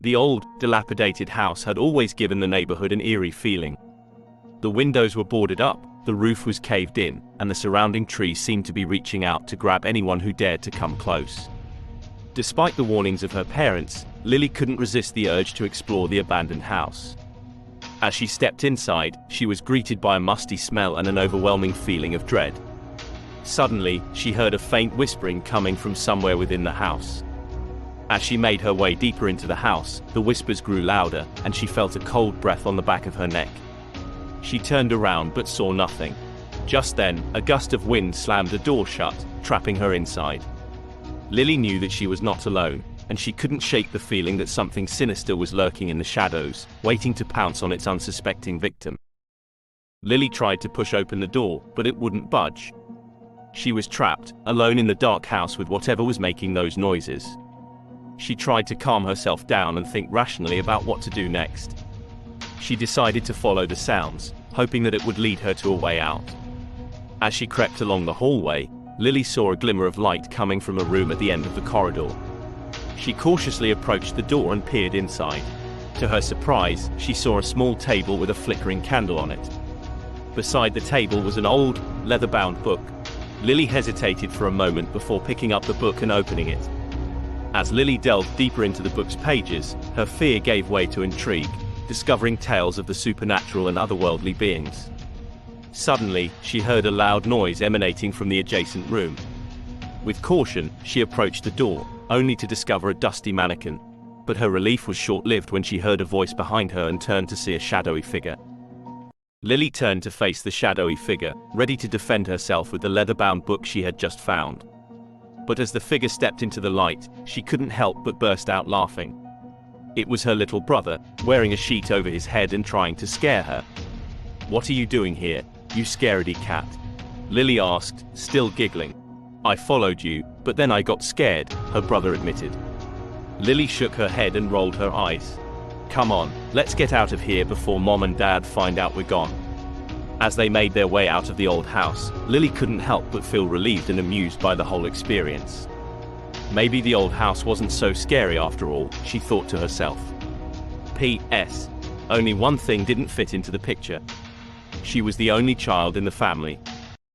The old, dilapidated house had always given the neighborhood an eerie feeling. The windows were boarded up, the roof was caved in, and the surrounding trees seemed to be reaching out to grab anyone who dared to come close. Despite the warnings of her parents, Lily couldn't resist the urge to explore the abandoned house. As she stepped inside, she was greeted by a musty smell and an overwhelming feeling of dread. Suddenly, she heard a faint whispering coming from somewhere within the house. As she made her way deeper into the house, the whispers grew louder, and she felt a cold breath on the back of her neck. She turned around but saw nothing. Just then, a gust of wind slammed the door shut, trapping her inside. Lily knew that she was not alone, and she couldn't shake the feeling that something sinister was lurking in the shadows, waiting to pounce on its unsuspecting victim. Lily tried to push open the door, but it wouldn't budge. She was trapped, alone in the dark house with whatever was making those noises. She tried to calm herself down and think rationally about what to do next. She decided to follow the sounds, hoping that it would lead her to a way out. As she crept along the hallway, Lily saw a glimmer of light coming from a room at the end of the corridor. She cautiously approached the door and peered inside. To her surprise, she saw a small table with a flickering candle on it. Beside the table was an old, leather-bound book. Lily hesitated for a moment before picking up the book and opening it. As Lily delved deeper into the book's pages, her fear gave way to intrigue, discovering tales of the supernatural and otherworldly beings. Suddenly, she heard a loud noise emanating from the adjacent room. With caution, she approached the door, only to discover a dusty mannequin. But her relief was short-lived when she heard a voice behind her and turned to see a shadowy figure. Lily turned to face the shadowy figure, ready to defend herself with the leather-bound book she had just found. But as the figure stepped into the light, she couldn't help but burst out laughing. It was her little brother, wearing a sheet over his head and trying to scare her. "What are you doing here, you scaredy cat?" Lily asked, still giggling. "I followed you, but then I got scared," her brother admitted. Lily shook her head and rolled her eyes. "Come on, let's get out of here before Mom and Dad find out we're gone." As they made their way out of the old house, Lily couldn't help but feel relieved and amused by the whole experience. Maybe the old house wasn't so scary after all, she thought to herself. P.S. Only one thing didn't fit into the picture. She was the only child in the family,